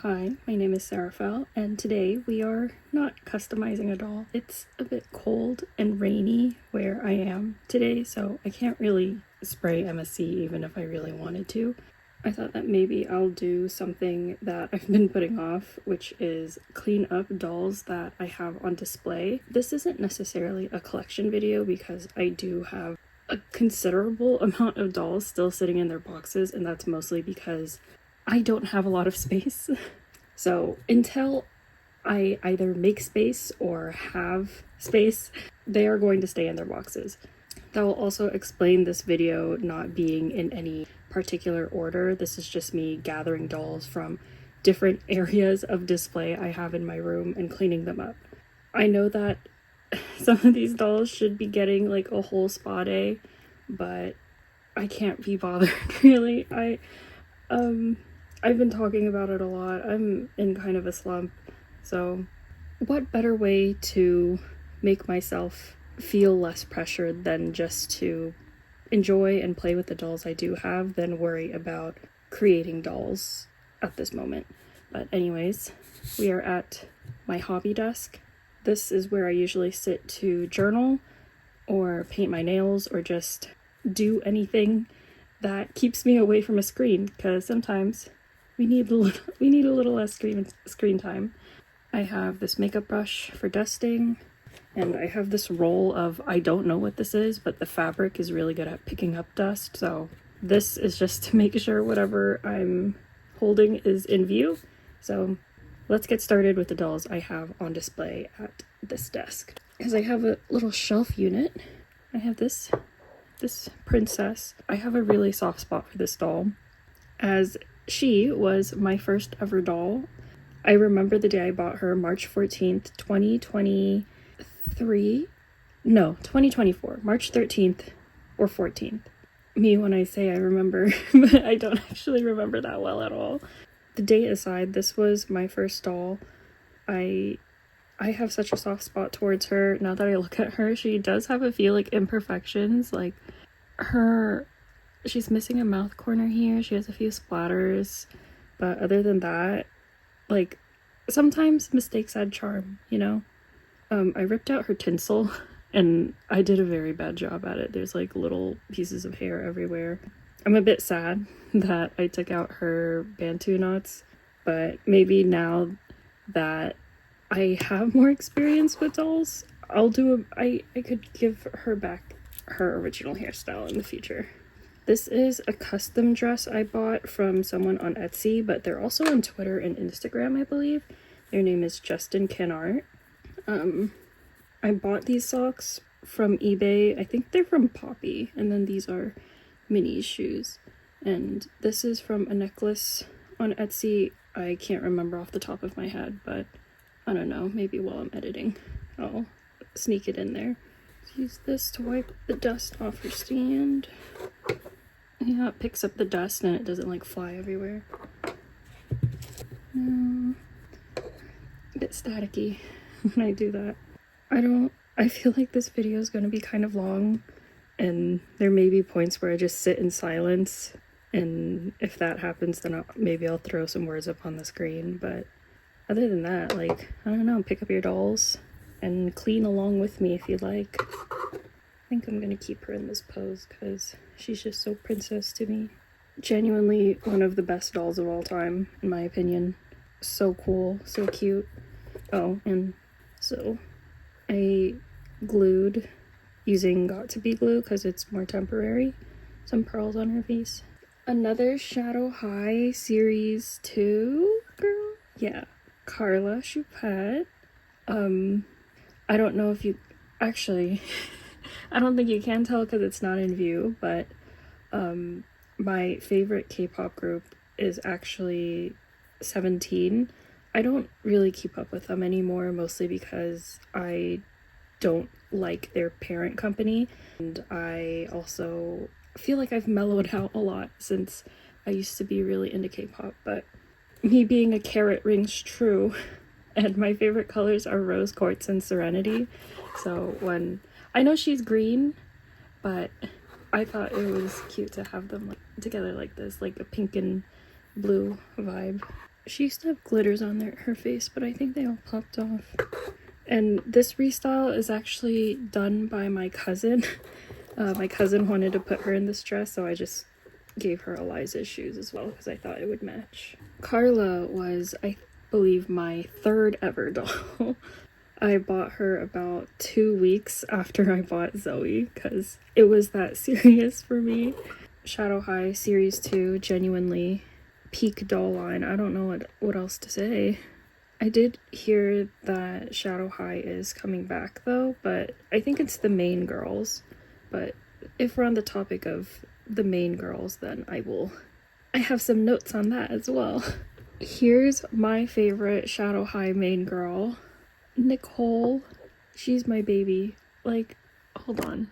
Hi, my name is Seraphel, and today we are not customizing a doll. It's a bit cold and rainy where I am today, so I can't really spray MSC even if I really wanted to. I thought that maybe I'll do something that I've been putting off, which is clean up dolls that I have on display. This isn't necessarily a collection video because I do have a considerable amount of dolls still sitting in their boxes, and that's mostly because I don't have a lot of space. So until I either make space or have space, they are going to stay in their boxes. That will also explain this video not being in any particular order. This is just me gathering dolls from different areas of display I have in my room and cleaning them up. I know that some of these dolls should be getting like a whole spa day, but I can't be bothered really. I've been talking about it a lot. I'm in kind of a slump, so what better way to make myself feel less pressured than just to enjoy and play with the dolls I do have than worry about creating dolls at this moment. But anyways, we are at my hobby desk. This is where I usually sit to journal or paint my nails or just do anything that keeps me away from a screen, because sometimes we need a little less screen time. I have this makeup brush for dusting, and I have this roll of, I don't know what this is, but the fabric is really good at picking up dust, so this is just to make sure whatever I'm holding is in view. So let's get started with the dolls I have on display at this desk. Because I have a little shelf unit. I have this princess. I have a really soft spot for this doll, as she was my first ever doll. I remember the day I bought her, March 14th, 2024, March 13th or 14th. Me when I say I remember, but I don't actually remember that well at all. The date aside, this was my first doll. I have such a soft spot towards her. Now that I look at her, she does have a few like imperfections, like she's missing a mouth corner here. She has a few splatters, but other than that, like, sometimes mistakes add charm, you know? I ripped out her tinsel and I did a very bad job at it. There's like little pieces of hair everywhere. I'm a bit sad that I took out her bantu knots, but maybe now that I have more experience with dolls, I could give her back her original hairstyle in the future. This is a custom dress I bought from someone on Etsy, but they're also on Twitter and Instagram, I believe. Their name is Justin Canart. I bought these socks from eBay. I think they're from Poppy, and then these are Minnie's shoes. And this is from a necklace on Etsy. I can't remember off the top of my head, but I don't know, maybe while I'm editing I'll sneak it in there. Use this to wipe the dust off her stand. Yeah, it picks up the dust and it doesn't like fly everywhere. No. A bit staticky when I do that. I feel like this video is going to be kind of long, and there may be points where I just sit in silence, and if that happens then maybe I'll throw some words up on the screen, but other than that, like, I don't know, pick up your dolls and clean along with me if you'd like. I think I'm gonna keep her in this pose because she's just so princess to me. Genuinely one of the best dolls of all time, in my opinion. So cool, so cute. Oh, and so I glued using Got To Be glue because it's more temporary. Some pearls on her face. Another Shadow High Series 2 girl? Yeah. Carla Choupette. I don't know if you actually I don't think you can tell because it's not in view, but my favorite K-pop group is actually 17. I don't really keep up with them anymore, mostly because I don't like their parent company, and I also feel like I've mellowed out a lot since I used to be really into K-pop, but me being a carrot rings true, and my favorite colors are rose quartz and serenity. So when I know she's green, but I thought it was cute to have them together like this, like a pink and blue vibe. She used to have glitters on her face, but I think they all popped off. And this restyle is actually done by my cousin. My cousin wanted to put her in this dress, so I just gave her Eliza's shoes as well because I thought it would match. Carla was, I believe, my third ever doll. I bought her about 2 weeks after I bought Zoe because it was that serious for me. Shadow High Series 2, genuinely peak doll line. I don't know what else to say. I did hear that Shadow High is coming back though, but I think it's the main girls. But if we're on the topic of the main girls, then I have some notes on that as well. Here's my favorite Shadow High main girl, Nicole. She's my baby. Like, hold on.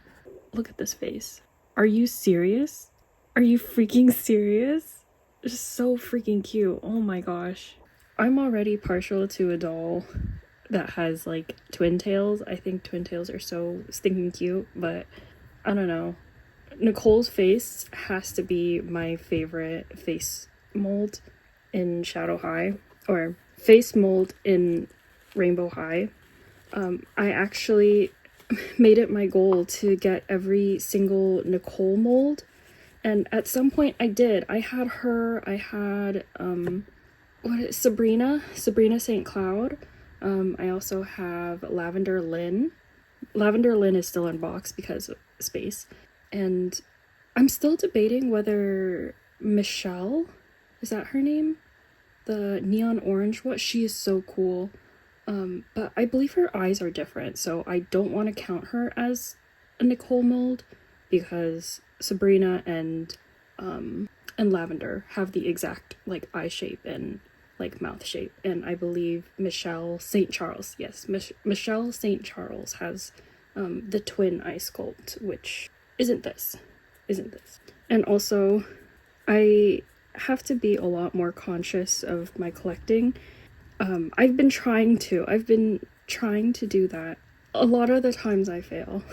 Look at this face. Are you serious? Are you freaking serious? Just so freaking cute. Oh my gosh. I'm already partial to a doll that has like twin tails. I think twin tails are so stinking cute, but I don't know. Nicole's face has to be my favorite face mold in Shadow High, or face mold in Rainbow High. I actually made it my goal to get every single Nicole mold, and at some point I did. I had her, I had Sabrina St. Cloud. I also have Lavender Lynn. Lavender Lynn is still in box because of space. And I'm still debating whether Michelle, is that her name? The neon orange one, she is so cool. But I believe her eyes are different, so I don't want to count her as a Nicole mold because Sabrina and Lavender have the exact like eye shape and like mouth shape, and I believe Michelle St. Charles, yes, Michelle St. Charles has the twin eye sculpt, which isn't this. And also, I have to be a lot more conscious of my collecting. I've been trying to do that. A lot of the times I fail,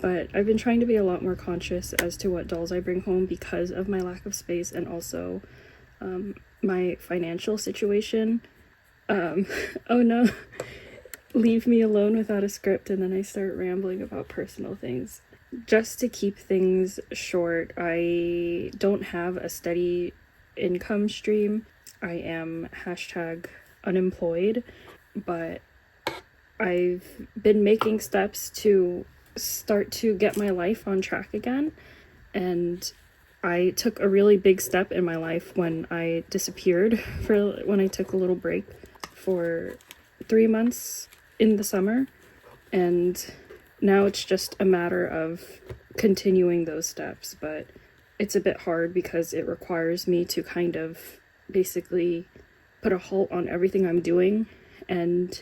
but I've been trying to be a lot more conscious as to what dolls I bring home because of my lack of space and also my financial situation. Oh no, leave me alone without a script and then I start rambling about personal things. Just to keep things short, I don't have a steady income stream. I am #unemployed, but I've been making steps to start to get my life on track again, and I took a really big step in my life when I disappeared when I took a little break for 3 months in the summer, and now it's just a matter of continuing those steps, but it's a bit hard because it requires me to kind of basically put a halt on everything I'm doing, and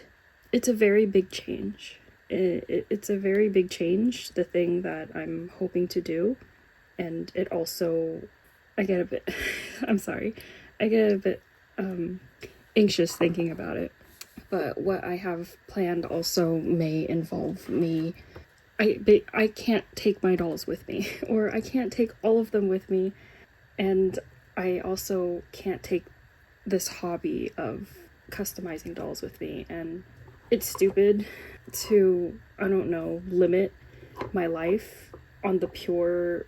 it's a very big change. It's a very big change, the thing that I'm hoping to do, and it also, I get a bit, I'm sorry, I get a bit anxious thinking about it. But what I have planned also may involve me, I can't take my dolls with me, or I can't take all of them with me, and I also can't take this hobby of customizing dolls with me, and it's stupid to, I don't know, limit my life on the pure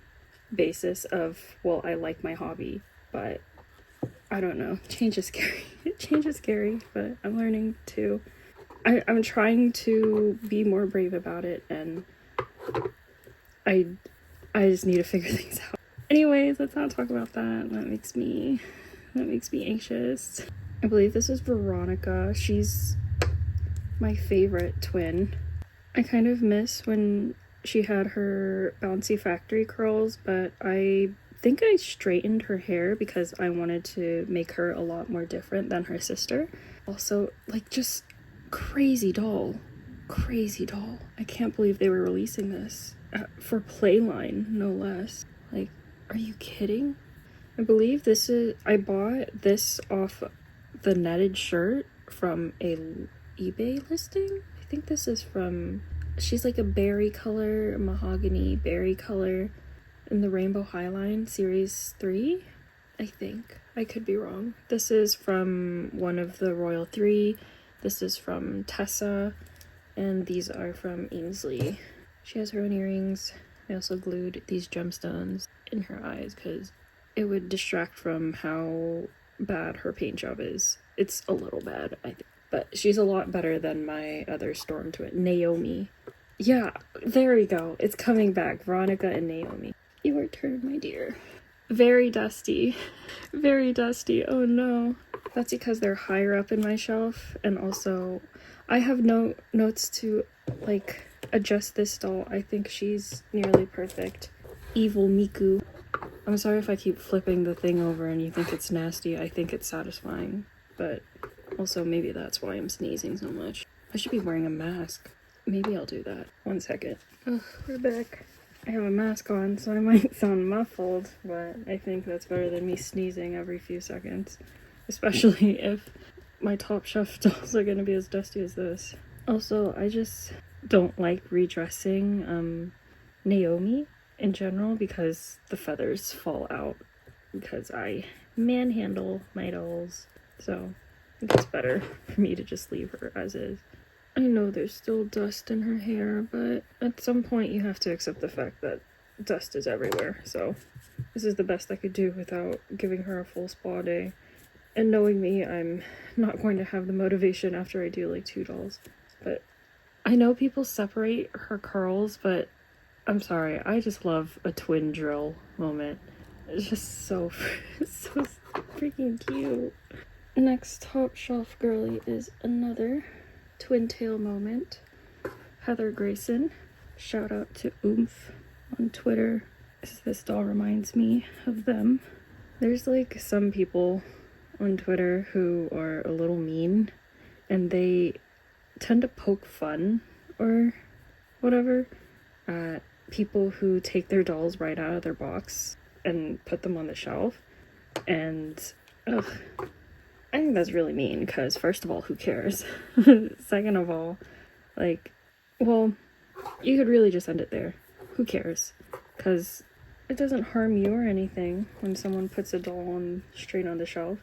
basis of, well, I like my hobby, but I don't know, change is scary. Change is scary, but I'm learning to, I'm trying to be more brave about it, and I just need to figure things out. Anyways, let's not talk about that. That makes me anxious. I believe this is Veronica. She's my favorite twin. I kind of miss when she had her bouncy factory curls, but I think I straightened her hair because I wanted to make her a lot more different than her sister. Also, like, just crazy doll. I can't believe they were releasing this for Playline, no less. Like, are you kidding? I believe I bought this off the netted shirt from a eBay listing. I think this is from, she's like a berry color, mahogany berry color in the Rainbow Highline Series 3. I think. I could be wrong. This is from one of the Royal Three. This is from Tessa. And these are from Ainsley. She has her own earrings. I also glued these gemstones in her eyes because it would distract from how bad her paint job is. It's a little bad, I think. But she's a lot better than my other storm twin, Naomi. Yeah, there we go. It's coming back. Veronica and Naomi. Your turn, my dear. Very dusty. Very dusty. Oh no. That's because they're higher up in my shelf. And also, I have no notes to, like, adjust this doll. I think she's nearly perfect. Evil Miku. I'm sorry if I keep flipping the thing over and you think it's nasty. I think it's satisfying. But also, maybe that's why I'm sneezing so much. I should be wearing a mask. Maybe I'll do that. 1 second. Oh, we're back. I have a mask on, so I might sound muffled, but I think that's better than me sneezing every few seconds. Especially if my top shelf dolls are gonna be as dusty as this. Also, I just don't like redressing Naomi in general because the feathers fall out because I manhandle my dolls. So I think it's better for me to just leave her as is. I know there's still dust in her hair, but at some point you have to accept the fact that dust is everywhere. So this is the best I could do without giving her a full spa day. And knowing me, I'm not going to have the motivation after I do like 2 dolls. But I know people separate her curls, but I'm sorry, I just love a twin drill moment. It's just so freaking cute. Next top shelf girly is another twin tail moment. Heather Grayson. Shout out to Oomph on Twitter. This doll reminds me of them. There's like some people on Twitter who are a little mean and they tend to poke fun or whatever at people who take their dolls right out of their box and put them on the shelf. And ugh, I think that's really mean because first of all, who cares? Second of all, like, well, you could really just end it there. Who cares? Because it doesn't harm you or anything when someone puts a doll on straight on the shelf.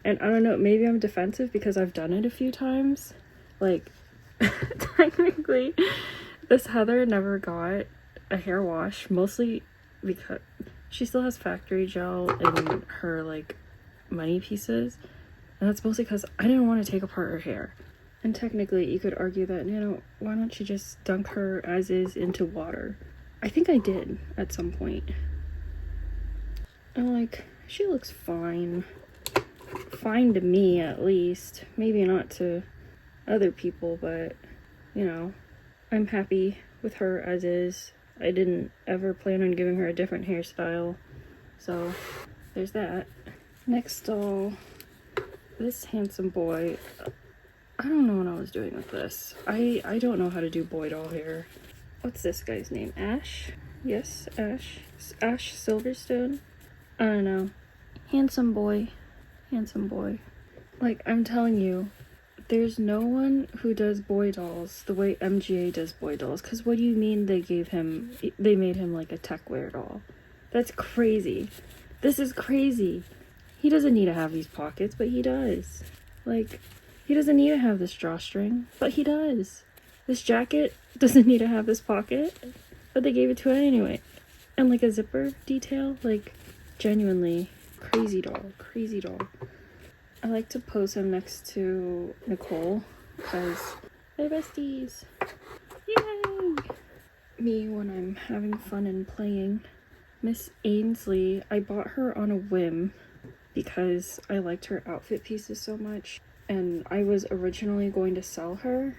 And I don't know, maybe I'm defensive because I've done it a few times. Like, technically, this Heather never got a hair wash, mostly because she still has factory gel in her, like, money pieces. And that's mostly because I didn't want to take apart her hair. And technically, you could argue that, you know, why don't you just dunk her as is into water? I think I did at some point. And, like, she looks fine. Fine to me, at least. Maybe not to other people, but, you know, I'm happy with her as is. I didn't ever plan on giving her a different hairstyle. So, there's that. Next doll. This handsome boy, I don't know what I was doing with this. I don't know how to do boy doll hair. What's this guy's name? Ash? Yes, Ash. Ash Silverstone? I don't know. Handsome boy. Handsome boy. Like, I'm telling you, there's no one who does boy dolls the way MGA does boy dolls. Because what do you mean they made him like a tech wear doll? That's crazy. This is crazy. He doesn't need to have these pockets, but he does. Like, he doesn't need to have this drawstring, but he does. This jacket doesn't need to have this pocket, but they gave it to it anyway. And like a zipper detail, like, genuinely crazy doll, crazy doll. I like to pose him next to Nicole because they're besties. Yay! Me when I'm having fun and playing. Miss Ainsley, I bought her on a whim because I liked her outfit pieces so much, and I was originally going to sell her,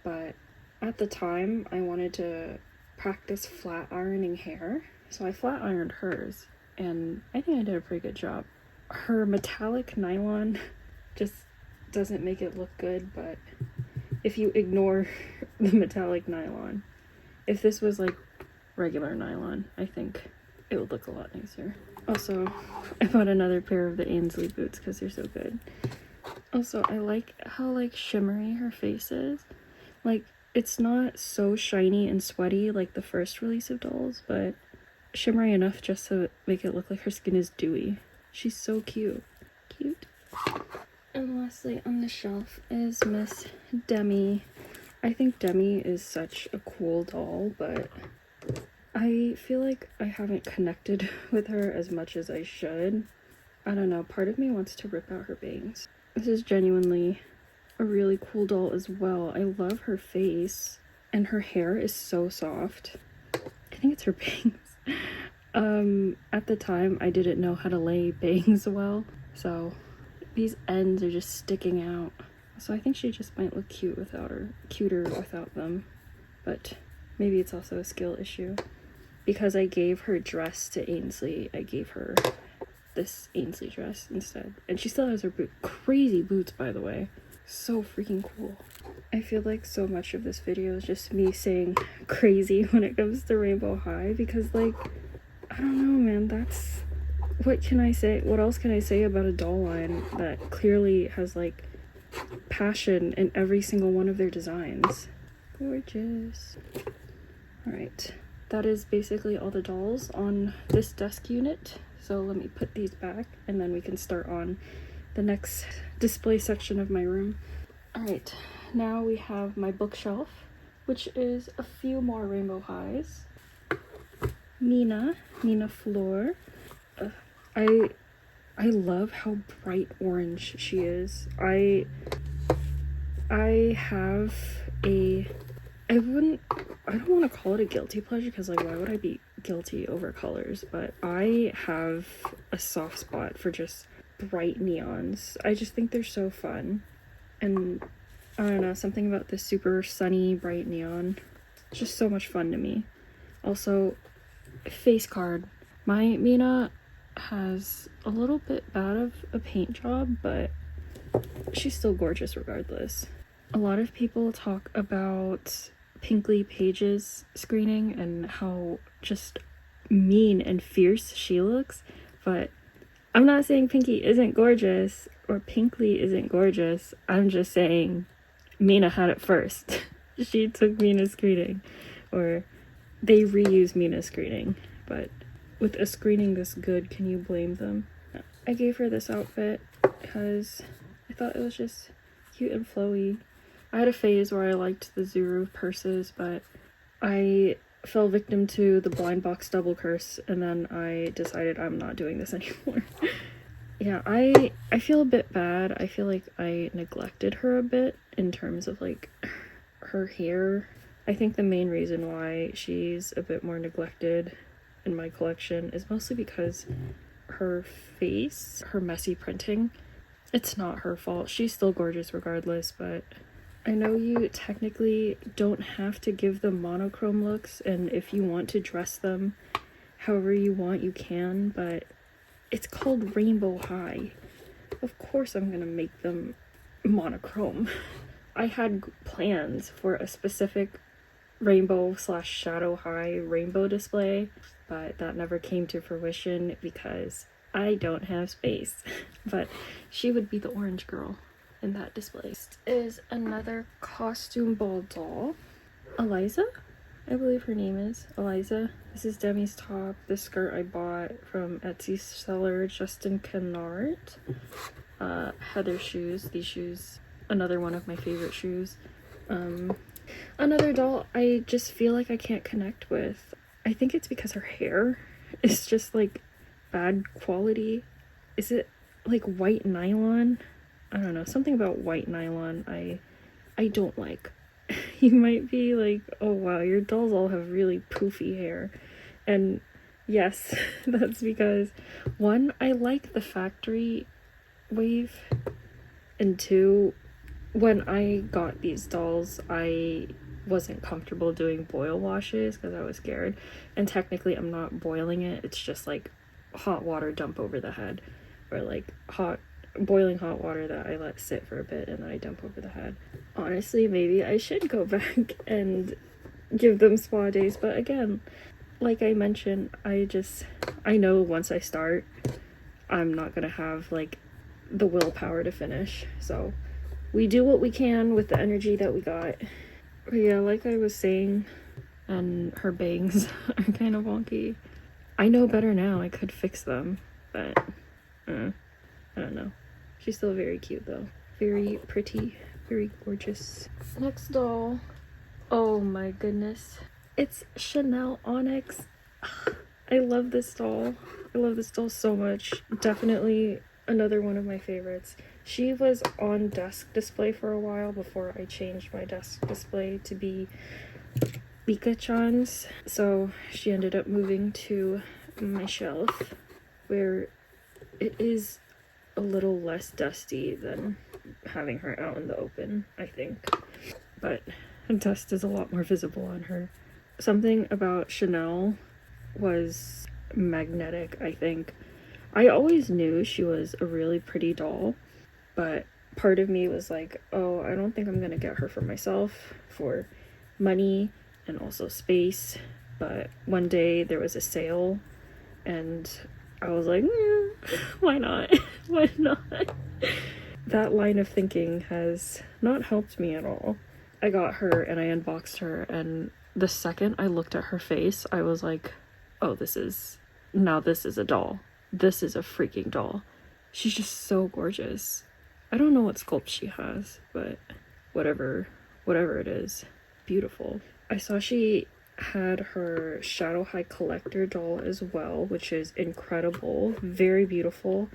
but at the time I wanted to practice flat ironing hair, so I flat ironed hers, and I think I did a pretty good job. Her metallic nylon just doesn't make it look good, but if you ignore the metallic nylon, if this was like regular nylon, I think it would look a lot nicer. Also, I bought another pair of the Ainsley boots because they're so good. Also, I like how like shimmery her face is. Like, it's not so shiny and sweaty like the first release of dolls, but shimmery enough just to make it look like her skin is dewy. She's so cute. Cute. And lastly on the shelf is Miss Demi. I think Demi is such a cool doll, but I feel like I haven't connected with her as much as I should. I don't know, part of me wants to rip out her bangs. This is genuinely a really cool doll as well. I love her face, and her hair is so soft. I think it's her bangs. At the time I didn't know how to lay bangs well, so these ends are just sticking out. So I think she just might look cuter without them, but maybe it's also a skill issue. Because I gave her dress to Ainsley, I gave her this Ainsley dress instead. And she still has her crazy boots, by the way. So freaking cool. I feel like so much of this video is just me saying crazy when it comes to Rainbow High, because like, I don't know, man, that's, what can I say? What else can I say about a doll line that clearly has like passion in every single one of their designs? Gorgeous. All right, that is basically all the dolls on this desk unit. So let me put these back and then we can start on the next display section of my room. All right, now we have my bookshelf, which is a few more Rainbow Highs. Nina Floor. I love how bright orange she is. I have a, I don't want to call it a guilty pleasure, because like, why would I be guilty over colors? But I have a soft spot for just bright neons. I just think they're so fun. And I don't know, something about this super sunny bright neon, it's just so much fun to me. Also, face card. My Mina has a little bit bad of a paint job, but she's still gorgeous regardless. A lot of people talk about Pinkley Page's screening and how just mean and fierce she looks, but I'm not saying Pinky isn't gorgeous or Pinkley isn't gorgeous. I'm just saying Mina had it first. She took Mina's screening, or they reuse Mina's screening, but with a screening this good, can you blame them? I gave her this outfit because I thought it was just cute and flowy. I had a phase where I liked the Zuru purses, but I fell victim to the blind box double curse, and then I decided I'm not doing this anymore. Yeah, I feel a bit bad. I feel like I neglected her a bit in terms of like her hair. I think the main reason why she's a bit more neglected in my collection is mostly because her face, her messy printing, it's not her fault. She's still gorgeous regardless, but I know you technically don't have to give them monochrome looks, and if you want to dress them however you want, you can, but it's called Rainbow High. Of course I'm gonna make them monochrome. I had plans for a specific rainbow / shadow high rainbow display, but that never came to fruition because I don't have space. But she would be the orange girl in that display. This is another costume ball doll. Eliza? I believe her name is Eliza. This is Demi's top. This skirt I bought from Etsy seller Justin Kennard. Heather shoes. These shoes, another one of my favorite shoes. Another doll I just feel like I can't connect with. I think it's because her hair is just like bad quality. Is it like white nylon? I don't know, something about white nylon I don't like. You might be like, oh wow, your dolls all have really poofy hair. And yes, that's because one, I like the factory wave, and two, when I got these dolls, I wasn't comfortable doing boil washes because I was scared. And technically I'm not boiling it, it's just like hot water dump over the head, or like boiling hot water that I let sit for a bit and then I dump over the head. Honestly, maybe I should go back and give them spa days, but again, like I mentioned, I know once I start, I'm not gonna have like the willpower to finish, so we do what we can with the energy that we got. But yeah, like I was saying, and her bangs are kind of wonky. I know better now, I could fix them, but I don't know. She's still very cute though. Very pretty, very gorgeous. Next doll. Oh my goodness. It's Chanel Onyx. I love this doll. I love this doll so much. Definitely another one of my favorites. She was on desk display for a while before I changed my desk display to be licca-chan's. So she ended up moving to my shelf where it is a little less dusty than having her out in the open, I think. But dust is a lot more visible on her. Something about Chanel was magnetic, I think. I always knew she was a really pretty doll, but part of me was like, oh, I don't think I'm gonna get her for myself for money and also space. But one day there was a sale and I was like, why not? Why not? That line of thinking has not helped me at all. I got her and I unboxed her, and the second I looked at her face, I was like, oh, this is a doll. This is a freaking doll. She's just so gorgeous. I don't know what sculpt she has, but whatever it is, beautiful. I saw she had her Shadow High Collector doll as well, which is incredible. Very beautiful.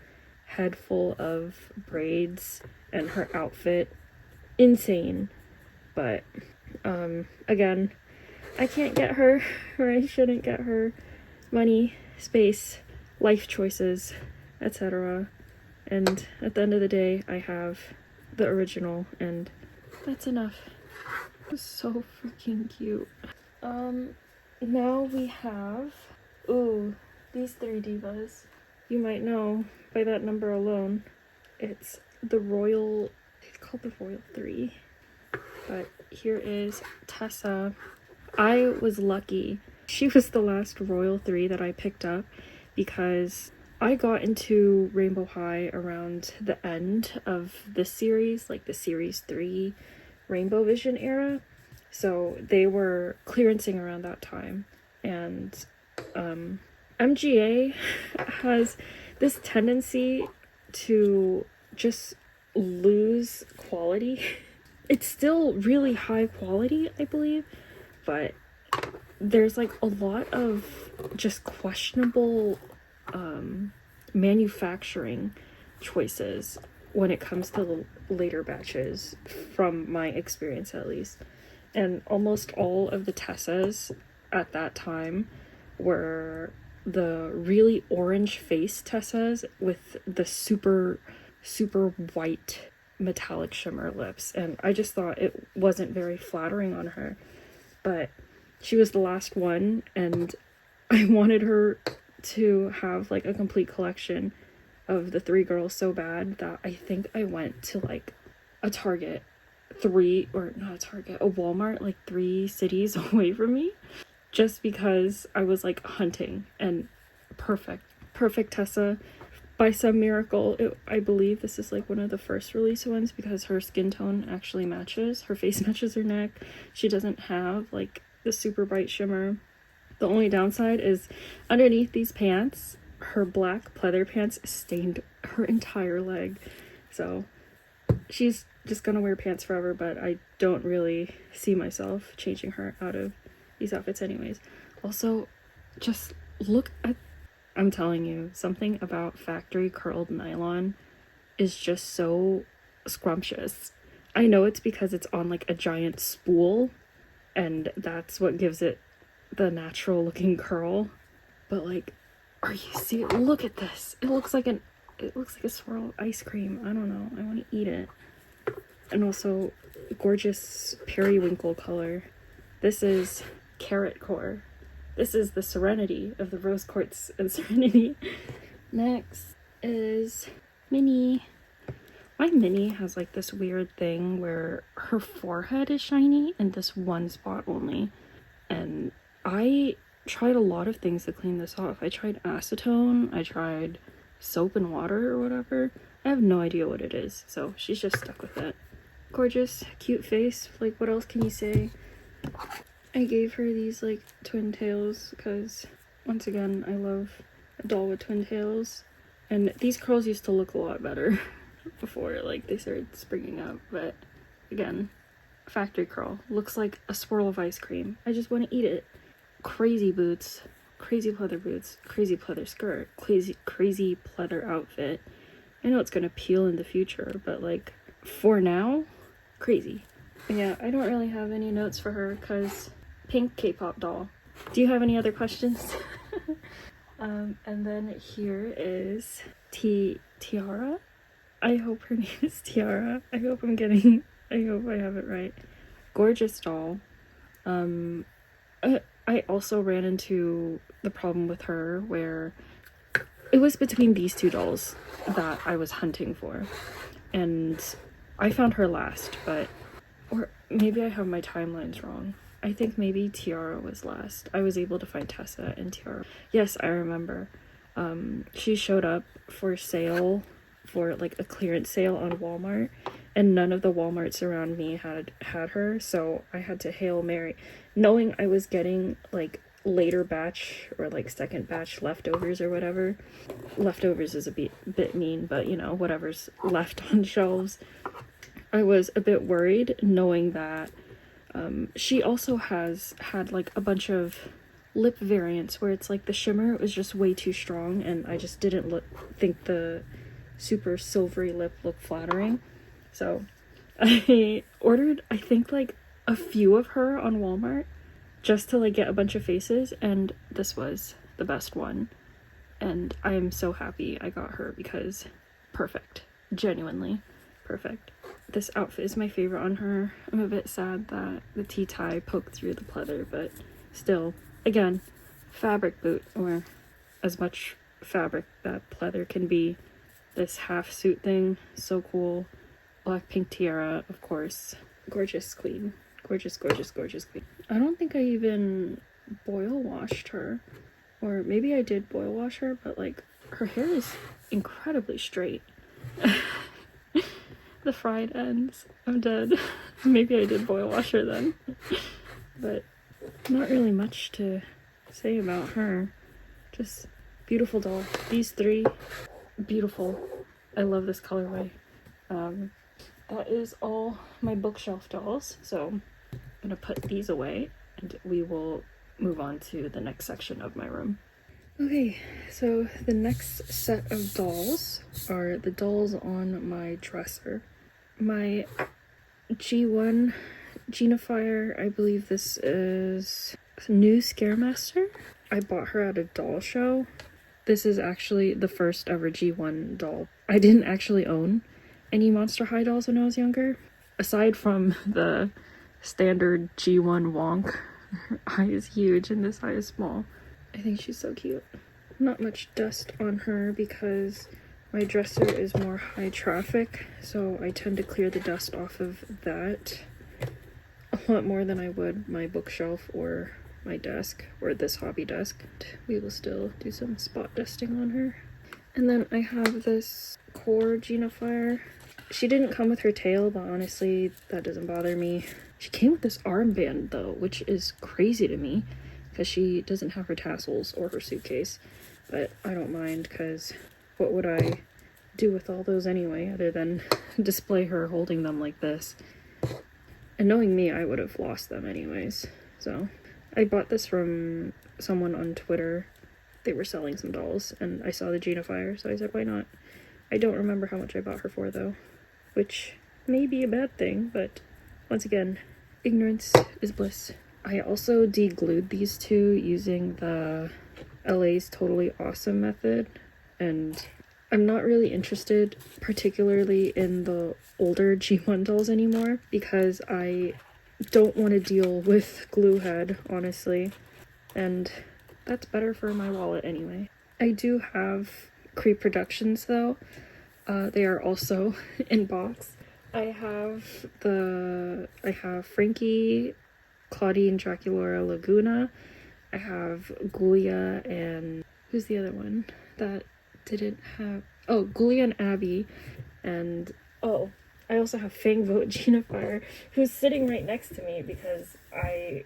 Head full of braids, and her outfit, insane. But, again, I can't get her, or I shouldn't get her. Money, space, life choices, etc. And at the end of the day, I have the original, and that's enough. It's so freaking cute. Now we have, these three divas. You might know by that number alone. It's the Royal, it's called the Royal 3. But here is Tessa. I was lucky. She was the last Royal 3 that I picked up because I got into Rainbow High around the end of the series, like the Series 3 Rainbow Vision era. So they were clearancing around that time. And MGA has this tendency to just lose quality. It's still really high quality, I believe, but there's like a lot of just questionable manufacturing choices when it comes to the later batches, from my experience at least. And almost all of the Tessas at that time were the really orange face Tessas with the super white metallic shimmer lips, and I just thought it wasn't very flattering on her. But she was the last one, and I wanted her to have like a complete collection of the three girls so bad that I think I went to like a Target a Walmart like 3 cities away from me, just because I was like hunting. And perfect Tessa. By some miracle, I believe this is like one of the first release ones because her skin tone actually matches. Her face matches her neck. She doesn't have like the super bright shimmer. The only downside is underneath these pants, her black pleather pants stained her entire leg. So she's just gonna wear pants forever, but I don't really see myself changing her out of these outfits anyways. Also, just look at, I'm telling you, something about factory curled nylon is just so scrumptious. I know it's because it's on like a giant spool, and that's what gives it the natural looking curl. But like, look at this. It looks like a swirl of ice cream. I don't know. I want to eat it. And also, gorgeous periwinkle color. This is Carrot Core. This is the Serenity of the Rose Quartz and Serenity. Next is Minnie. My Minnie has like this weird thing where her forehead is shiny in this one spot only. And I tried a lot of things to clean this off. I tried acetone, I tried soap and water or whatever. I have no idea what it is, so she's just stuck with it. Gorgeous, cute face. Like, what else can you say? I gave her these like twin tails because, once again, I love a doll with twin tails. And these curls used to look a lot better before, like, they started springing up, but again, factory curl. Looks like a swirl of ice cream. I just want to eat it. Crazy boots, crazy pleather boots, crazy pleather skirt, crazy pleather outfit. I know it's gonna peel in the future, but like, for now, crazy. Yeah, I don't really have any notes for her because pink K-pop doll. Do you have any other questions? And then here is Tiara. I hope her name is Tiara. I hope I have it right. Gorgeous doll. I also ran into the problem with her where it was between these two dolls that I was hunting for. And I found her last, or maybe I have my timelines wrong. I think maybe Tiara was last. I was able to find Tessa and Tiara. Yes, I remember. She showed up for sale, for like a clearance sale on Walmart, and none of the Walmarts around me had her, so I had to Hail Mary, knowing I was getting like later batch or like second batch leftovers or whatever. Leftovers is a bit mean, but you know, whatever's left on shelves. I was a bit worried knowing that she also has had like a bunch of lip variants where it's like the shimmer was just way too strong, and I just didn't think the super silvery lip looked flattering. So I ordered, I think, like a few of her on Walmart just to like get a bunch of faces, and this was the best one. And I am so happy I got her because perfect. Genuinely perfect. This outfit is my favorite on her. I'm a bit sad that the T-tie poked through the pleather, but still, again, fabric boot, or as much fabric that pleather can be. This half suit thing, so cool. Black pink tiara, of course. Gorgeous queen. Gorgeous, gorgeous, gorgeous queen. I don't think I even boil washed her. Or maybe I did boil wash her, but like, her hair is incredibly straight. The fried ends. I'm dead. Maybe I did boil wash her then. But not really much to say about her. Just beautiful doll. These three, beautiful. I love this colorway. That is all my bookshelf dolls. So I'm gonna put these away and we will move on to the next section of my room. Okay, so the next set of dolls are the dolls on my dresser. My G1 Genifier, I believe this is new Scaremaster. I bought her at a doll show. This is actually the first ever G1 doll. I didn't actually own any Monster High dolls when I was younger. Aside from the standard G1 Wonk. Her eye is huge and this eye is small. I think she's so cute. Not much dust on her because my dresser is more high traffic, so I tend to clear the dust off of that a lot more than I would my bookshelf or my desk, or this hobby desk. We will still do some spot dusting on her. And then I have this core Genifier. She didn't come with her tail, but honestly, that doesn't bother me. She came with this armband though, which is crazy to me because she doesn't have her tassels or her suitcase. But I don't mind because what would I do with all those anyway other than display her holding them like this? And knowing me, I would have lost them anyways. So I bought this from someone on Twitter. They were selling some dolls and I saw the Genifier, so I said, why not? I don't remember how much I bought her for though, which may be a bad thing, but once again, ignorance is bliss. I also deglued these two using the LA's Totally Awesome method, and I'm not really interested particularly in the older G1 dolls anymore because I don't want to deal with glue head, honestly, and that's better for my wallet anyway. I do have Creep Productions though. They are also in box. I have Frankie, Claudine, Draculaura, Laguna. I have Gulia and who's the other one that didn't have? Oh, Gulia and Abby, and oh, I also have Fangvote Genifier, who's sitting right next to me because I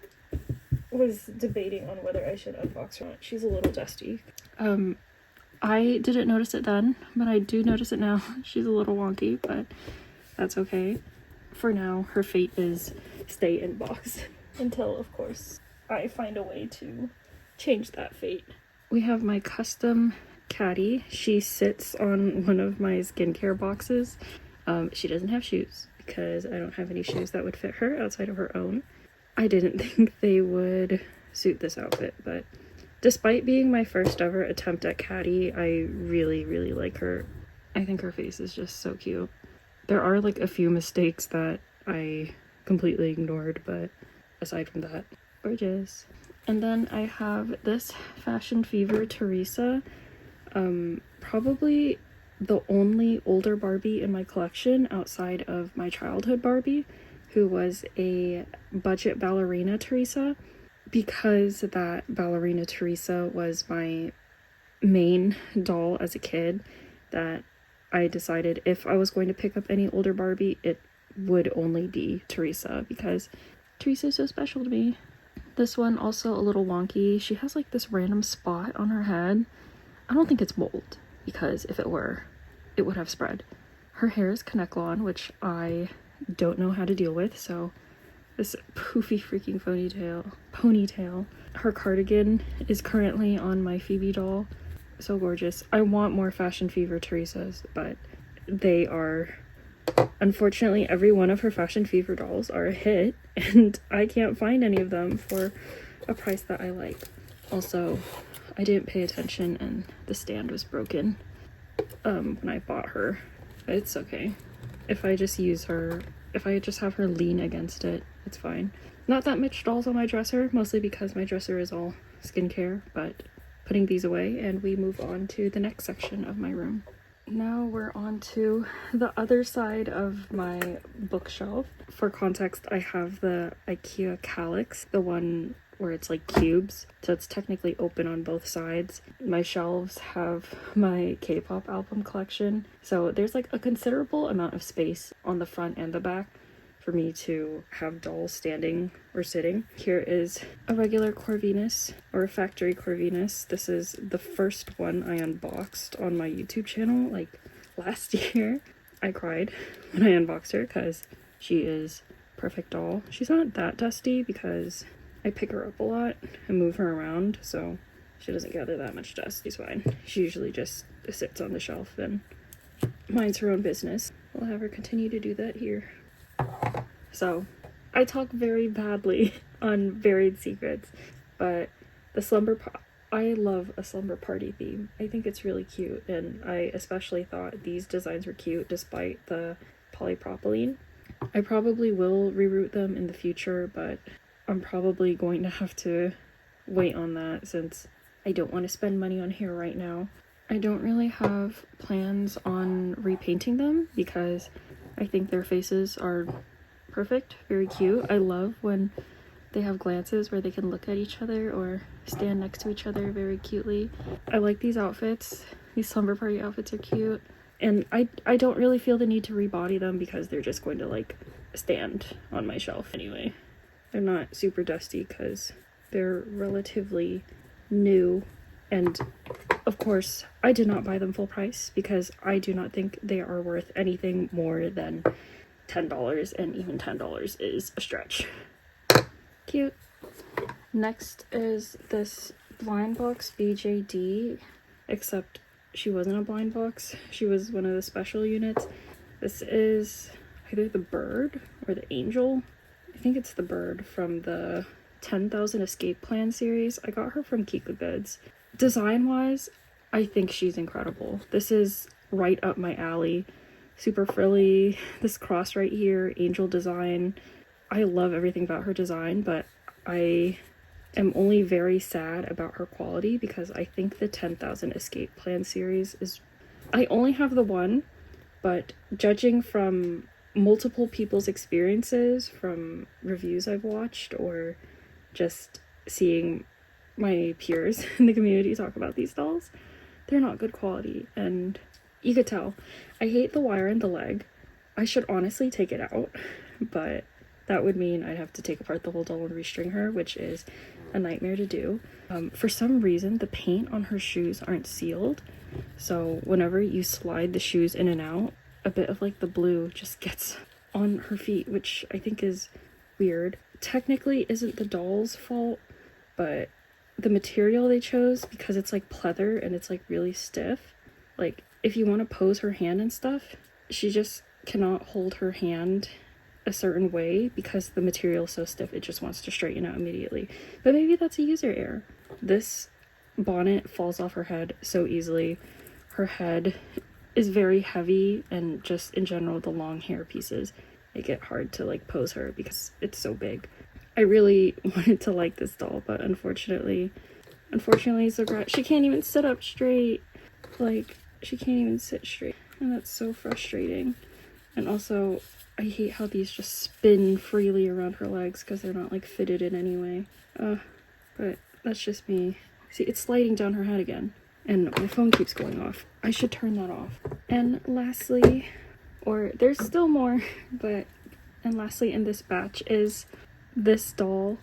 was debating on whether I should unbox her or not. She's a little dusty. I didn't notice it then, but I do notice it now. She's a little wonky, but that's okay. For now, her fate is stay in box until, of course, I find a way to change that fate. We have my custom caddy. She sits on one of my skincare boxes. She doesn't have shoes because I don't have any shoes that would fit her outside of her own. I didn't think they would suit this outfit, but despite being my first ever attempt at caddy, I really, really like her. I think her face is just so cute. There are like a few mistakes that I completely ignored, but aside from that, gorgeous. And then I have this Fashion Fever Teresa, probably the only older Barbie in my collection outside of my childhood Barbie, who was a budget ballerina Teresa, because that ballerina Teresa was my main doll as a kid, that I decided if I was going to pick up any older Barbie, it would only be Teresa, because Teresa is so special to me. This one also a little wonky. She has like this random spot on her head. I don't think it's mold, because if it were, it would have spread. Her hair is Kanekalon, which I don't know how to deal with, so this poofy freaking ponytail. Her cardigan is currently on my Phoebe doll. So gorgeous. I want more Fashion Fever Teresas, but they are, unfortunately, every one of her Fashion Fever dolls are a hit, and I can't find any of them for a price that I like. Also, I didn't pay attention and the stand was broken when I bought her. But it's okay. If I just have her lean against it, it's fine. Not that much dolls on my dresser, mostly because my dresser is all skincare, but putting these away and we move on to the next section of my room. Now we're on to the other side of my bookshelf. For context, I have the IKEA Calyx, the one where it's like cubes, so it's technically open on both sides. My shelves have my K-pop album collection, so there's like a considerable amount of space on the front and the back for me to have dolls standing or sitting. Here is a regular Corvinus, or a factory Corvinus. This is the first one I unboxed on my YouTube channel like last year. I cried when I unboxed her because she is perfect doll. She's not that dusty because I pick her up a lot and move her around, so she doesn't gather that much dust. She's fine. She usually just sits on the shelf and minds her own business. I'll have her continue to do that here. So, I talk very badly on Buried Secrets, but I love a slumber party theme. I think it's really cute, and I especially thought these designs were cute despite the polypropylene. I probably will reroute them in the future, but I'm probably going to have to wait on that since I don't want to spend money on hair right now. I don't really have plans on repainting them because I think their faces are perfect, very cute. I love when they have glances where they can look at each other or stand next to each other very cutely. I like these outfits. These slumber party outfits are cute. And I don't really feel the need to rebody them because they're just going to like stand on my shelf anyway. They're not super dusty because they're relatively new, and of course I did not buy them full price because I do not think they are worth anything more than $10, and even $10 is a stretch. Cute. Next is this blind box BJD, except she wasn't a blind box, she was one of the special units. This is either the bird or the angel. I think it's the bird from the 10,000 Escape Plan series. I got her from Kika Goods. Design wise, I think she's incredible. This is right up my alley. Super frilly, this cross right here, angel design. I love everything about her design, but I am only very sad about her quality because I think the 10,000 Escape Plan series is... I only have the one, but judging from multiple people's experiences, from reviews I've watched, or just seeing my peers in the community talk about these dolls, they're not good quality, and you could tell. I hate the wire in the leg. I should honestly take it out, but that would mean I'd have to take apart the whole doll and restring her, which is a nightmare to do. For some reason, the paint on her shoes aren't sealed, so whenever you slide the shoes in and out, a bit of like the blue just gets on her feet, which I think is weird. Technically isn't the doll's fault, but the material they chose, because it's like pleather and it's like really stiff, like if you want to pose her hand and stuff, she just cannot hold her hand a certain way because the material is so stiff it just wants to straighten out immediately. But maybe that's a user error. This bonnet falls off her head so easily. Her head is very heavy, and just in general the long hair pieces make it hard to like pose her because it's so big. I really wanted to like this doll, but unfortunately so she can't even sit up straight. Like, she can't even sit straight, and that's so frustrating. And also, I hate how these just spin freely around her legs because they're not like fitted in any way. But that's just me. See, it's sliding down her head again, and my phone keeps going off. I should turn that off. And lastly, or there's still more, but and lastly in this batch is this doll.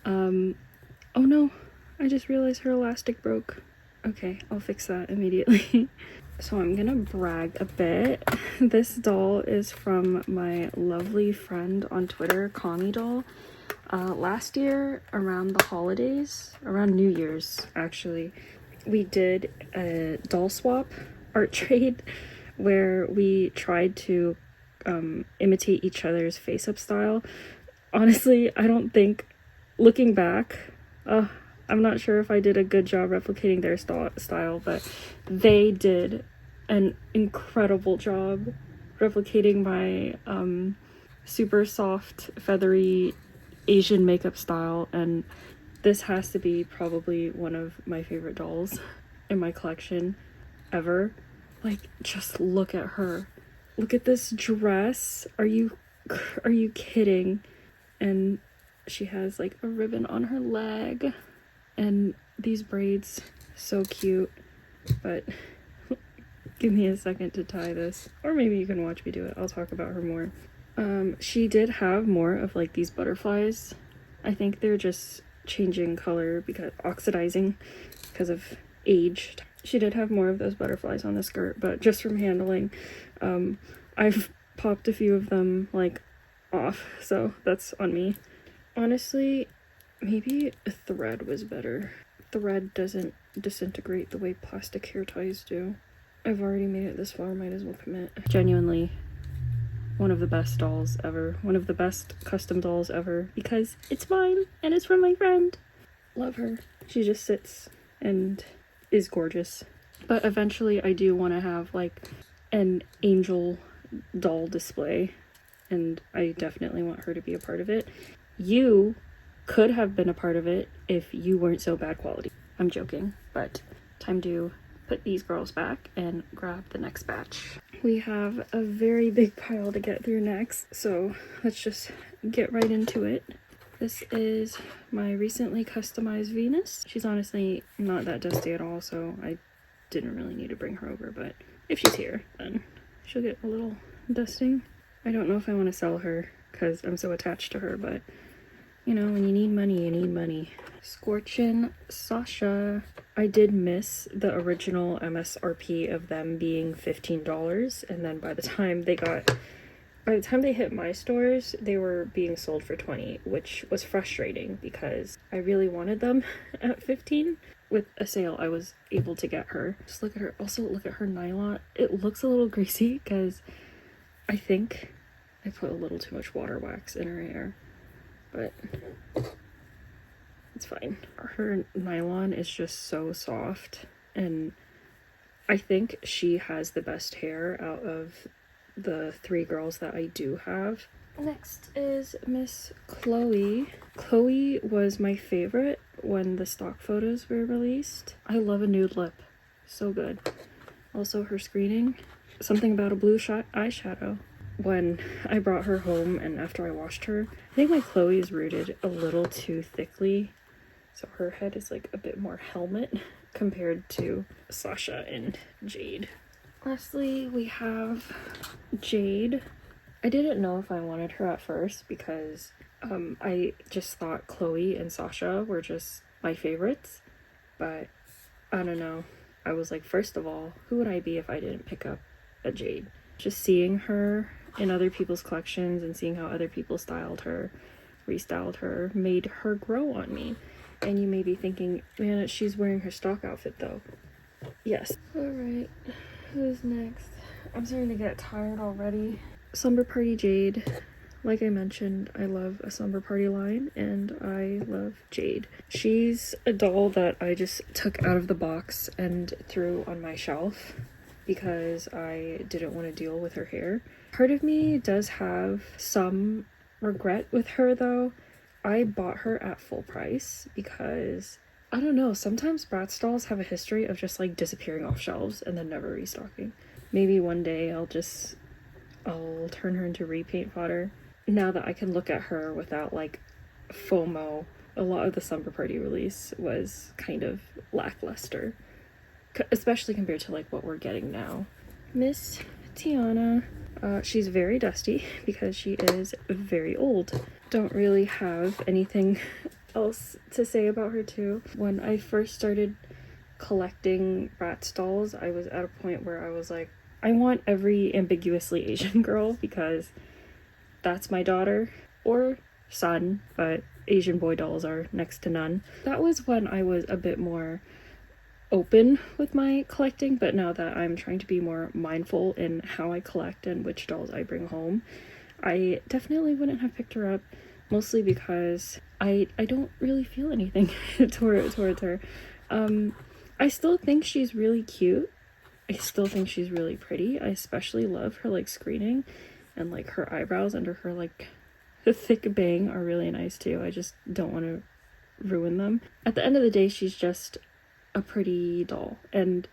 Oh no, I just realized her elastic broke. Okay, I'll fix that immediately. So I'm gonna brag a bit. This doll is from my lovely friend on Twitter, Connie Doll. Last year, around the holidays, around New Year's actually, we did a doll swap art trade where we tried to imitate each other's face-up style. Honestly, I don't think, looking back, I'm not sure if I did a good job replicating their style, but they did an incredible job replicating my super soft, feathery Asian makeup style, and this has to be probably one of my favorite dolls in my collection ever. Like, just look at her. Look at this dress. Are you kidding? And she has like a ribbon on her leg. And these braids, so cute. But give me a second to tie this. Or maybe you can watch me do it. I'll talk about her more. She did have more of like these butterflies. I think they're just changing color because oxidizing because of age. She did have more of those butterflies on the skirt, but just from handling, I've popped a few of them like off, so that's on me. Honestly, maybe a thread was better. Thread doesn't disintegrate the way plastic hair ties do. I've already made it this far, might as well commit. Genuinely, one of the best dolls ever. One of the best custom dolls ever, because it's mine and it's from my friend. Love her. She just sits and is gorgeous. But eventually I do want to have like an angel doll display, and I definitely want her to be a part of it. You could have been a part of it if you weren't so bad quality. I'm joking, but time to put these girls back and grab the next batch. We have a very big pile to get through next, so let's just get right into it. This is my recently customized Venus. She's honestly not that dusty at all, so I didn't really need to bring her over, but if she's here, then she'll get a little dusting. I don't know if I want to sell her because I'm so attached to her, but you know, when you need money, you need money. Scorchin' Sasha. I did miss the original MSRP of them being $15, and then by the time they hit my stores, they were being sold for $20, which was frustrating because I really wanted them at $15. With a sale, I was able to get her. Just look at her. Also, look at her nylon. It looks a little greasy because I think I put a little too much water wax in her hair, but it's fine. Her nylon is just so soft, and I think she has the best hair out of the three girls that I do have. Next is Miss Chloe. Chloe was my favorite when the stock photos were released. I love a nude lip. So good. Also, her screening. Something about a blue eyeshadow. When I brought her home and after I washed her, I think my Chloe is rooted a little too thickly. So her head is like a bit more helmet compared to Sasha and Jade. Lastly, we have Jade. I didn't know if I wanted her at first because I just thought Chloe and Sasha were just my favorites, but I don't know. I was like, first of all, who would I be if I didn't pick up a Jade? Just seeing her in other people's collections and seeing how other people styled her, restyled her, made her grow on me. And you may be thinking, man, she's wearing her stock outfit though. Yes. Alright, who's next? I'm starting to get tired already. Slumber Party Jade. Like I mentioned, I love a Slumber Party line, and I love Jade. She's a doll that I just took out of the box and threw on my shelf because I didn't want to deal with her hair. Part of me does have some regret with her though. I bought her at full price because, I don't know, sometimes Bratz dolls have a history of just like disappearing off shelves and then never restocking. Maybe one day I'll turn her into repaint fodder. Now that I can look at her without like FOMO, a lot of the Slumber Party release was kind of lackluster, especially compared to like what we're getting now. Miss Tiana, she's very dusty because she is very old. Don't really have anything else to say about her too. When I first started collecting Bratz dolls, I was at a point where I was like, I want every ambiguously Asian girl because that's my daughter or son, but Asian boy dolls are next to none. That was when I was a bit more open with my collecting, but now that I'm trying to be more mindful in how I collect and which dolls I bring home, I definitely wouldn't have picked her up, mostly because I don't really feel anything towards her. I still think she's really cute. I still think she's really pretty. I especially love her like screening, and like her eyebrows under her like thick bang are really nice too. I just don't want to ruin them. At the end of the day, she's just a pretty doll, and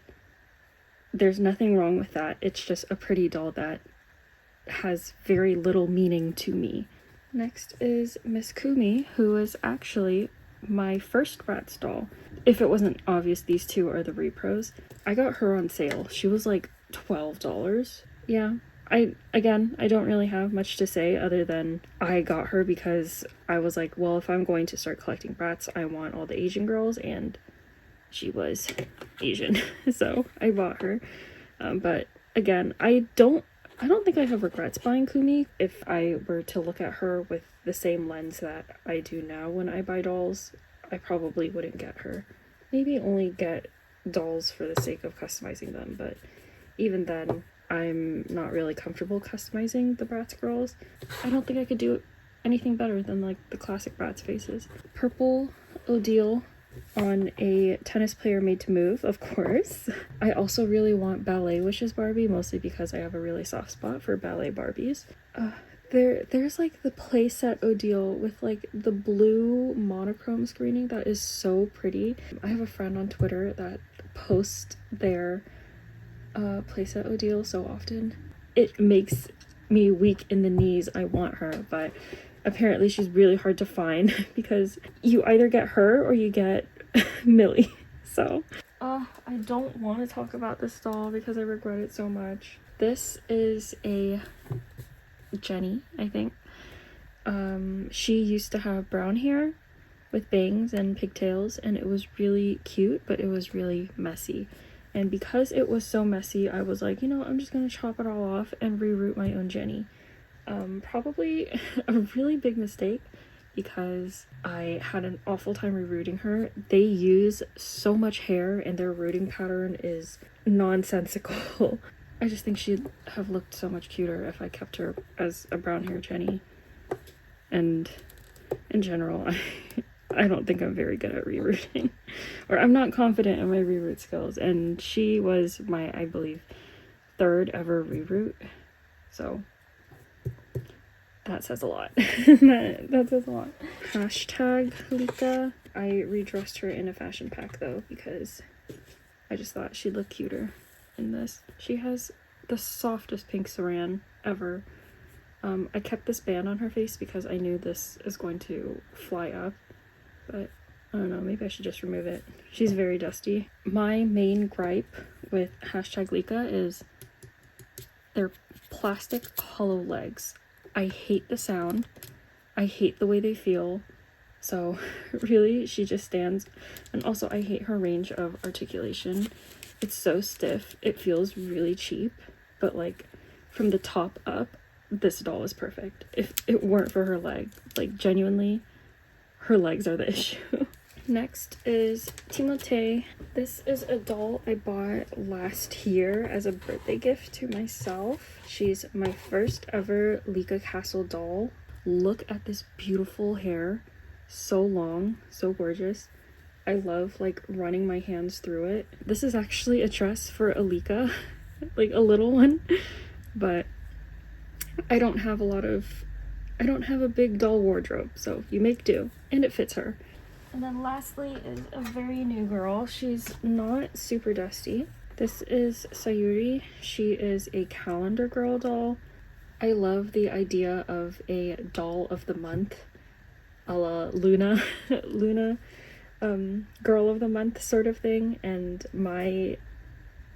there's nothing wrong with that. It's just a pretty doll that has very little meaning to me. Next is Miss Kumi, who is actually my first Bratz doll. If it wasn't obvious, these two are the repros. I got her on sale. She was like $12. Yeah. I don't really have much to say other than I got her because I was like, well, if I'm going to start collecting Bratz, I want all the Asian girls, and she was Asian. So I bought her. But again, I don't think I have regrets buying Kumi. If I were to look at her with the same lens that I do now when I buy dolls, I probably wouldn't get her. Maybe only get dolls for the sake of customizing them, but even then, I'm not really comfortable customizing the Bratz girls. I don't think I could do anything better than like the classic Bratz faces. Purple Odile on a tennis player made to move, of course. I also really want Ballet Wishes Barbie, mostly because I have a really soft spot for ballet Barbies. There's like the playset Odile with like the blue monochrome screening that is so pretty. I have a friend on Twitter that posts their playset Odile so often. It makes me weak in the knees. I want her, but apparently she's really hard to find because you either get her or you get Millie. So I don't want to talk about this doll because I regret it so much. This is a Jenny, I think. She used to have brown hair with bangs and pigtails, and it was really cute, but it was really messy. And because it was so messy, I was like, you know, I'm just gonna chop it all off and reroot my own Jenny. Probably a really big mistake because I had an awful time rerooting her. They use so much hair and their rooting pattern is nonsensical. I just think she'd have looked so much cuter if I kept her as a brown hair Jenny. And in general, I don't think I'm very good at rerooting, or I'm not confident in my reroot skills, and she was my, I believe, 3rd ever reroot, so that says a lot. that says a lot. Hashtag Licca. I redressed her in a fashion pack though because I just thought she'd look cuter in this. She has the softest pink saran ever. I kept this band on her face because I knew this is going to fly up, but I don't know, maybe I should just remove it. She's very dusty. My main gripe with hashtag Licca is their plastic hollow legs. I hate the sound. I hate the way they feel. So really, she just stands. And also, I hate her range of articulation. It's so stiff. It feels really cheap. But like, from the top up, this doll is perfect. If it weren't for her leg, like genuinely, her legs are the issue. Next is Timothée. This is a doll I bought last year as a birthday gift to myself. She's my first ever licca-chan doll. Look at this beautiful hair. So long, so gorgeous. I love like running my hands through it. This is actually a dress for Alika, like a little one, but I don't have a big doll wardrobe, so you make do, and it fits her. And then lastly is a very new girl. She's not super dusty. This is Sayuri. She is a calendar girl doll. I love the idea of a doll of the month, a la Luna, girl of the month sort of thing. And my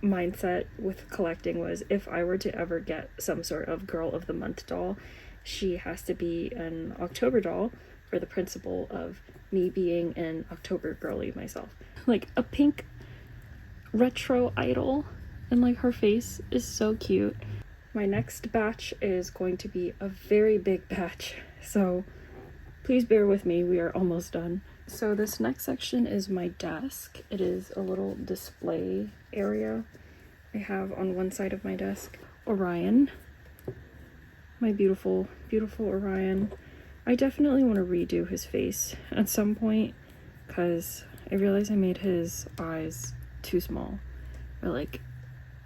mindset with collecting was, if I were to ever get some sort of girl of the month doll, she has to be an October doll, for the principle of me being an October girly myself. Like a pink retro idol, and like her face is so cute. My next batch is going to be a very big batch, so please bear with me, we are almost done. So this next section is my desk. It is a little display area. I have on one side of my desk Orion, my beautiful, beautiful Orion. I definitely want to redo his face at some point, because I realized I made his eyes too small, or like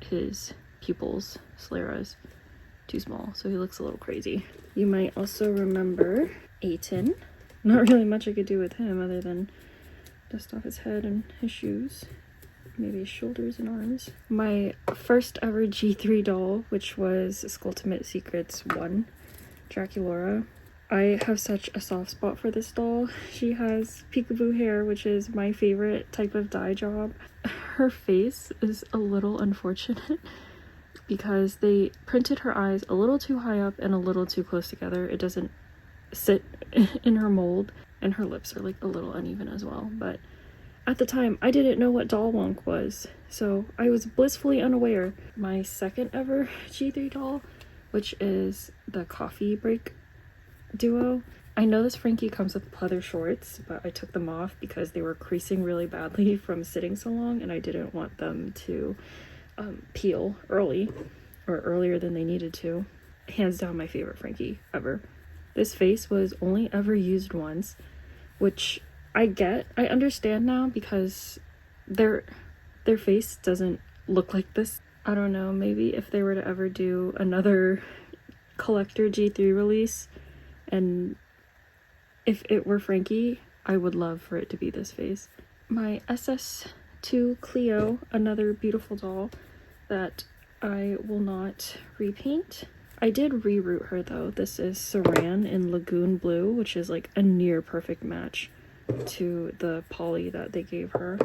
his pupils, scleras, too small, so he looks a little crazy. You might also remember Aiton. Not really much I could do with him other than dust off his head and his shoes, maybe his shoulders and arms. My first ever G3 doll, which was Skulltimate Secrets 1, Draculaura. I have such a soft spot for this doll. She has peekaboo hair, which is my favorite type of dye job. Her face is a little unfortunate because they printed her eyes a little too high up and a little too close together. It doesn't sit in her mold, and her lips are like a little uneven as well. But at the time, I didn't know what doll wonk was, so I was blissfully unaware. My second ever G3 doll, which is the Coffee Break duo. I know this Frankie comes with pleather shorts, but I took them off because they were creasing really badly from sitting so long, and I didn't want them to peel early, or earlier than they needed to. Hands down my favorite Frankie ever. This face was only ever used once, which I understand now, because their face doesn't look like this. I don't know, maybe if they were to ever do another collector G3 release, and if it were Frankie, I would love for it to be this face. My SS2 Cleo, another beautiful doll that I will not repaint. I did reroute her though. This is Saran in Lagoon Blue, which is like a near perfect match to the poly that they gave her.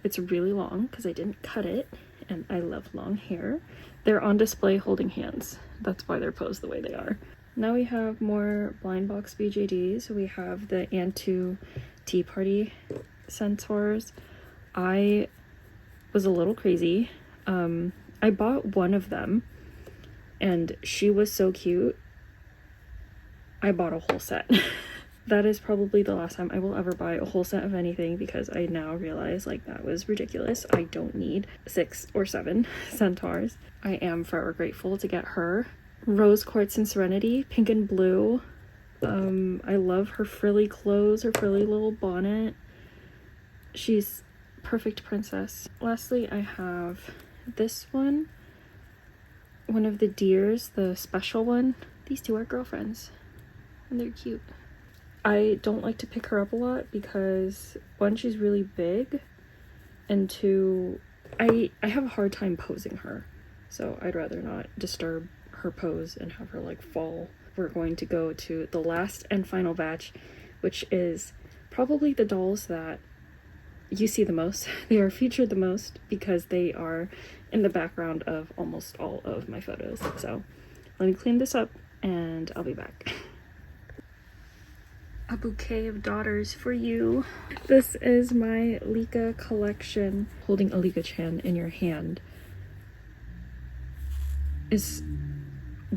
It's really long because I didn't cut it, and I love long hair. They're on display holding hands. That's why they're posed the way they are. Now we have more blind box BJDs. We have the Antu Tea Party centaurs. I was a little crazy. I bought one of them, and she was so cute, I bought a whole set. That is probably the last time I will ever buy a whole set of anything, because I now realize like that was ridiculous. I don't need 6 or 7 centaurs. I am forever grateful to get her. Rose Quartz and Serenity, pink and blue. I love her frilly clothes, her frilly little bonnet. She's perfect princess. Lastly, I have this one of the deers, the special one. These two are girlfriends, and they're cute. I don't like to pick her up a lot because 1, she's really big, and 2, I have a hard time posing her, so I'd rather not disturb her pose and have her like fall. We're going to go to the last and final batch, which is probably the dolls that you see the most. They are featured the most because they are in the background of almost all of my photos. So let me clean this up and I'll be back. A bouquet of daughters for you. This is my Licca collection. Holding a licca-chan in your hand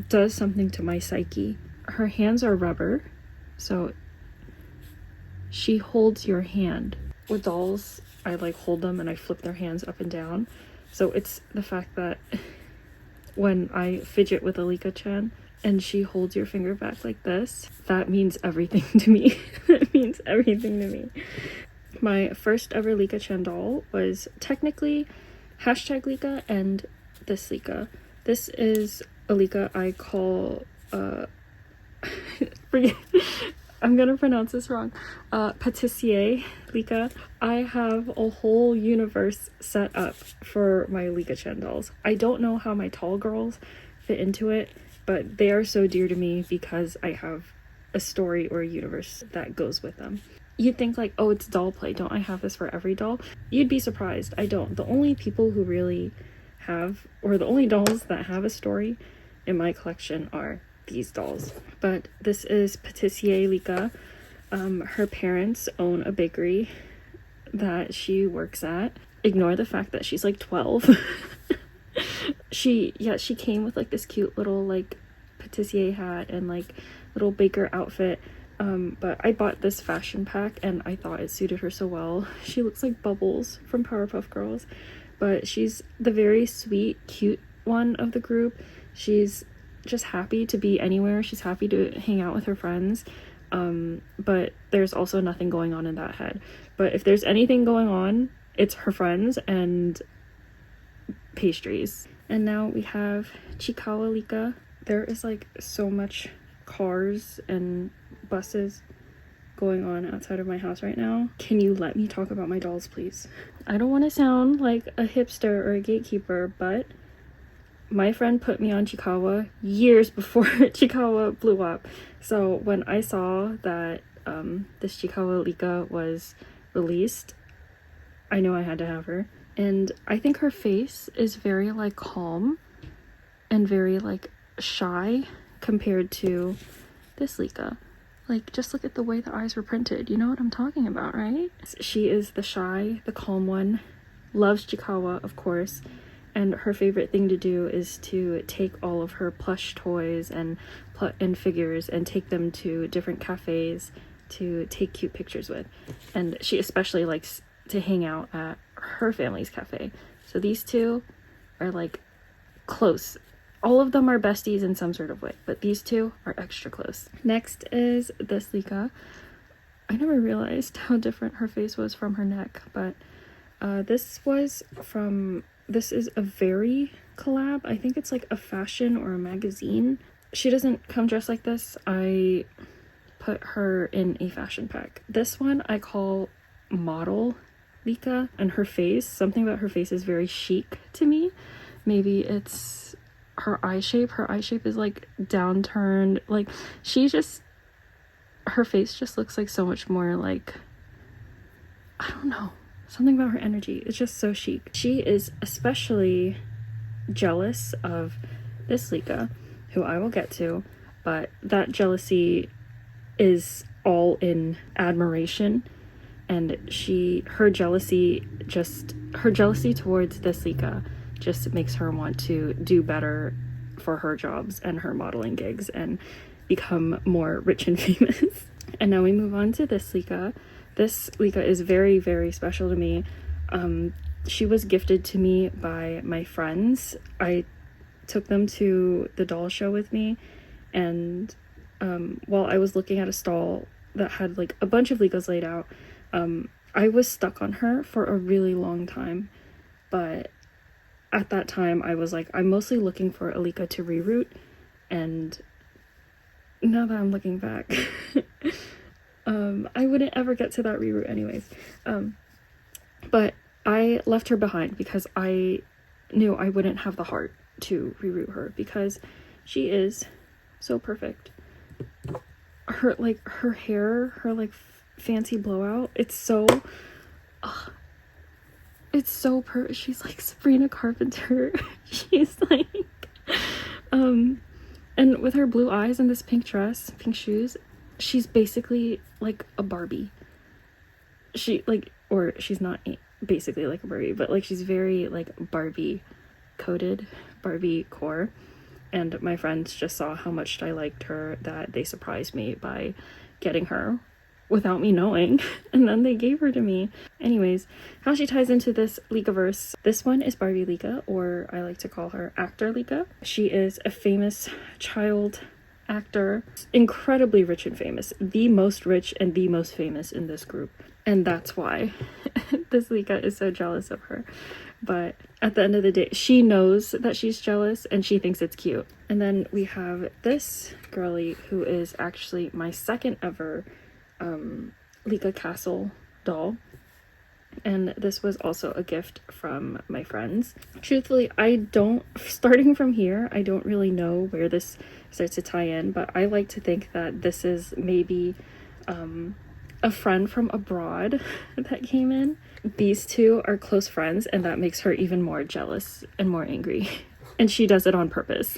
does something to my psyche. Her hands are rubber, so she holds your hand. With dolls, I like hold them and I flip their hands up and down. So it's the fact that when I fidget with a licca-chan and she holds your finger back like this, that means everything to me. It means everything to me. My first ever licca-chan doll was technically #Licca and this Licca. This is a Licca I call, forget, I'm gonna pronounce this wrong, Patissier Licca. I have a whole universe set up for my licca-chan dolls. I don't know how my tall girls fit into it, but they are so dear to me because I have a story or a universe that goes with them. You'd think like, oh, it's doll play, don't I have this for every doll? You'd be surprised, I don't. The only people who really have, or the only dolls that have a story in my collection are these dolls. But this is Patissier Licca. Her parents own a bakery that she works at. Ignore the fact that she's like 12. She came with like this cute little like patissier hat and like little baker outfit, but I bought this fashion pack and I thought it suited her so well. She looks like Bubbles from Powerpuff Girls, but she's the very sweet, cute one of the group. She's just happy to be anywhere. She's happy to hang out with her friends, but there's also nothing going on in that head. But if there's anything going on, it's her friends and pastries. And now we have Chiikawa Licca. There is like so much cars and buses going on outside of my house right now. Can you let me talk about my dolls, please? I don't want to sound like a hipster or a gatekeeper, but my friend put me on Chiikawa years before Chiikawa blew up. So when I saw that this Chiikawa Licca was released, I knew I had to have her. And I think her face is very like calm and very like shy compared to this Licca. Like, just look at the way the eyes were printed. You know what I'm talking about, right? She is the shy, the calm one. Loves Chiikawa, of course. And her favorite thing to do is to take all of her plush toys and figures and take them to different cafes to take cute pictures with. And she especially likes to hang out at her family's cafe. So these two are like close. All of them are besties in some sort of way, but these two are extra close. Next is this Licca. I never realized how different her face was from her neck, but this is a Very collab. I think it's like a fashion or a magazine. She doesn't come dressed like this. I put her in a fashion pack. This one I call Model Licca, and her face, something about her face is very chic to me. Maybe it's her eye shape. Her eye shape is like downturned. Like her face just looks like so much more like, I don't know, something about her energy. It's just so chic. She is especially jealous of this Licca, who I will get to, but that jealousy is all in admiration. And her jealousy towards this Licca just makes her want to do better for her jobs and her modeling gigs and become more rich and famous. And now we move on to this Licca. This Licca is very, very special to me. She was gifted to me by my friends. I took them to the doll show with me, and while I was looking at a stall that had like a bunch of Liccas laid out, I was stuck on her for a really long time. But at that time I was like, I'm mostly looking for a Licca to reroute, and now that I'm looking back, I wouldn't ever get to that reroute anyways. But I left her behind because I knew I wouldn't have the heart to reroute her because she is so perfect. Her hair, her like fancy blowout, it's so she's like Sabrina Carpenter. She's like And with her blue eyes and this pink dress, pink shoes, she's basically like a Barbie. She's not basically like a Barbie, but like she's very like Barbie coded, Barbie core. And my friends just saw how much I liked her that they surprised me by getting her without me knowing, and then they gave her to me. Anyways, how she ties into this Licca-verse. This one is Barbie Licca, or I like to call her Actor Licca. She is a famous child actor, incredibly rich and famous, the most rich and the most famous in this group, and that's why this Licca is so jealous of her. But at the end of the day, she knows that she's jealous and she thinks it's cute. And then we have this girly who is actually my second ever Licca Castle doll, and this was also a gift from my friends. Truthfully, starting from here, I don't really know where this starts to tie in, but I like to think that this is maybe a friend from abroad that came in. These two are close friends, and that makes her even more jealous and more angry, and she does it on purpose.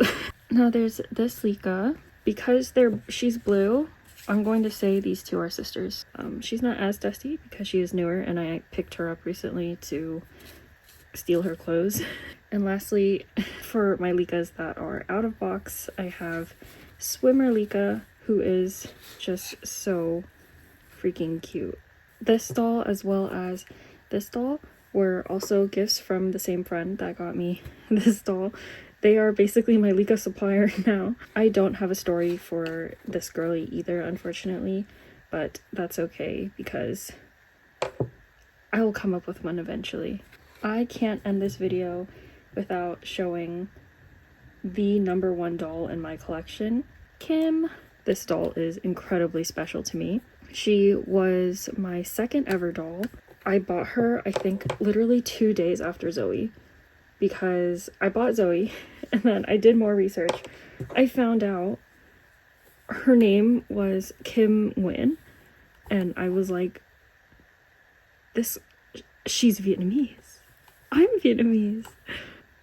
Now there's this Licca. Because she's blue, I'm going to say these two are sisters. She's not as dusty because she is newer, and I picked her up recently to steal her clothes. And lastly, for my Liccas that are out of box, I have Swimmer Licca, who is just so freaking cute. This doll, as well as this doll, were also gifts from the same friend that got me this doll. They are basically my Licca supplier now. I don't have a story for this girly either, unfortunately, but that's okay because I will come up with one eventually. I can't end this video without showing the #1 doll in my collection, Kim. This doll is incredibly special to me. She was my second ever doll. I bought her, I think, literally 2 days after Zoe, because I bought Zoe and then I did more research. I found out her name was Kim Nguyen, and I was like, she's Vietnamese. I'm Vietnamese.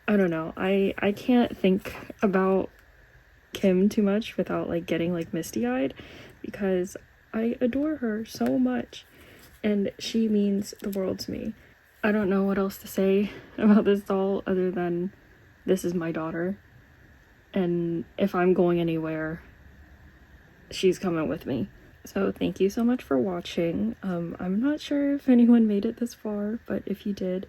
I don't know. I can't think about Kim too much without like getting like misty-eyed, because I adore her so much and she means the world to me. I don't know what else to say about this doll other than this is my daughter, and if I'm going anywhere, she's coming with me. So thank you so much for watching. I'm not sure if anyone made it this far, but if you did,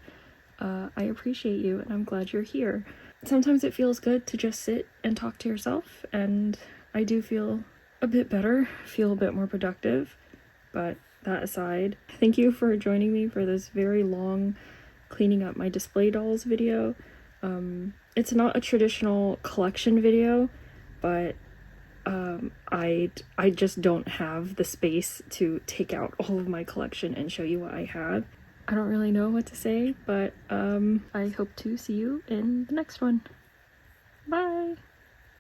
I appreciate you and I'm glad you're here. Sometimes it feels good to just sit and talk to yourself, and I do feel a bit better, feel a bit more productive. But that aside, thank you for joining me for this very long cleaning up my display dolls video. It's not a traditional collection video, but I just don't have the space to take out all of my collection and show you what I have. I don't really know what to say, but I hope to see you in the next one. Bye!